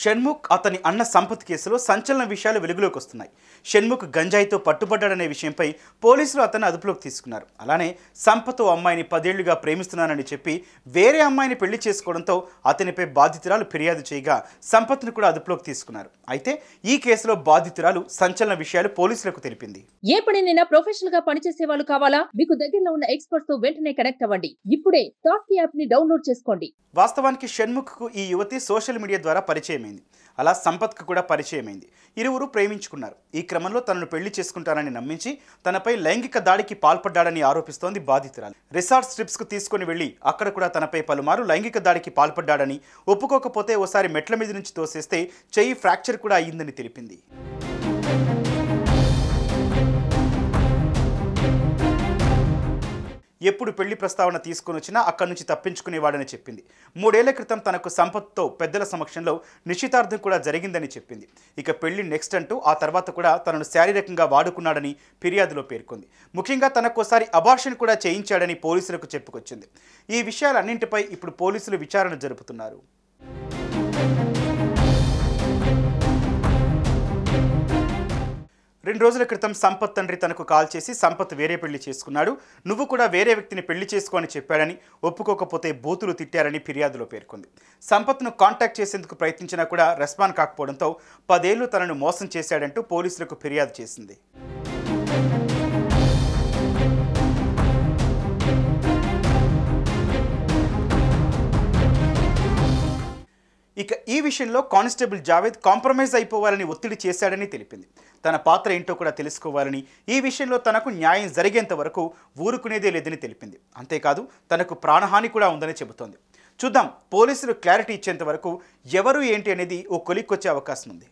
షణ్ముఖ్ అతని అన్న సంపత్ కేసులో సంచలన విషయాలు వెలుగులోకి వస్తున్నాయి. షణ్ముఖ్ గంజాయితో పట్టుబడ్డాడనే విషయంపై పోలీసులు అతన్ని అదుపులోకి తీసుకున్నారు. అలానే సంపత్ అమ్మాయిని 10 ఏళ్లుగా ప్రేమిస్తున్నానని చెప్పి వేరే అమ్మాయిని పెళ్లి చేసుకోవడంతో అతనిపై బాధితురాలు ఫిర్యాదు చేయగా సంపత్ను కూడా అదుపులోకి తీసుకున్నారు. అయితే ఈ కేసులో బాధితురాలు సంచలన విషయాలు పోలీసులకు తెలిపింది. ఏ పనినైనా ప్రొఫెషనల్ గా పనిచేసే వాళ్ళు కావాలా? మీకు దగ్గరలో ఉన్న ఎక్స్పర్ట్స్ తో వెంటనే కనెక్ట్ అవ్వండి. ఇప్పుడే టాస్క్ యాప్ ని డౌన్లోడ్ చేసుకోండి. వాస్తవానికి షణ్ముఖ్ కు ఈ యువతి సోషల్ మీడియా ద్వారా పరిచయమైంది. అలా సంపత్కు కూడా పరిచయమైంది. ఇరువురు ప్రేమించుకున్నారు. ఈ క్రమంలో తనను పెళ్లి చేసుకుంటానని నమ్మించి తనపై లైంగిక దాడికి పాల్పడ్డాడని ఆరోపిస్తోంది బాధితురాలు. రిసార్ట్ ట్రిప్స్ కు తీసుకుని వెళ్లి అక్కడ కూడా తనపై పలుమారు లైంగిక దాడికి పాల్పడ్డాడని, ఒప్పుకోకపోతే ఓసారి మెట్ల మీద నుంచి తోసేస్తే చెయ్యి ఫ్రాక్చర్ కూడా అయ్యిందని తెలిపింది. ఎప్పుడు పెళ్లి ప్రస్తావన తీసుకుని వచ్చినా అక్కడి నుంచి తప్పించుకునేవాడని చెప్పింది. 3 ఏళ్ల క్రితం తనకు సంపత్తో పెద్దల సమక్షంలో నిశ్చితార్థం కూడా జరిగిందని చెప్పింది. ఇక పెళ్లి నెక్స్ట్ అంటూ ఆ తర్వాత కూడా తనను శారీరకంగా వాడుకున్నాడని ఫిర్యాదులో పేర్కొంది. ముఖ్యంగా తనకోసారి అబార్షన్ కూడా చేయించాడని పోలీసులకు చెప్పుకొచ్చింది. ఈ విషయాలన్నింటిపై ఇప్పుడు పోలీసులు విచారణ జరుపుతున్నారు. 2 రోజుల క్రితం సంపత్ తండ్రి తనకు కాల్ చేసి సంపత్ వేరే పెళ్లి చేసుకున్నాడు, నువ్వు కూడా వేరే వ్యక్తిని పెళ్లి చేసుకో అని చెప్పాడని, ఒప్పుకోకపోతే బూతులు తిట్టారని ఫిర్యాదులో పేర్కొంది. సంపత్ను కాంటాక్ట్ చేసేందుకు ప్రయత్నించినా కూడా రెస్పాండ్ కాకపోవడంతో 10 ఏళ్లు తనను మోసం చేశాడంటూ పోలీసులకు ఫిర్యాదు చేసింది. ఇక ఈ విషయంలో కానిస్టేబుల్ జావేద్ కాంప్రమైజ్ అయిపోవాలని ఒత్తిడి చేశాడని తెలిపింది. తన పాత్ర ఏంటో కూడా తెలుసుకోవాలని, ఈ విషయంలో తనకు న్యాయం జరిగేంత వరకు ఊరుకునేదే లేదని తెలిపింది. అంతేకాదు తనకు ప్రాణహాని కూడా ఉందని చెబుతోంది. చూద్దాం, పోలీసులు క్లారిటీ ఇచ్చేంత వరకు ఎవరు ఏంటి అనేది ఓ కొలిక్కొచ్చే అవకాశం ఉంది.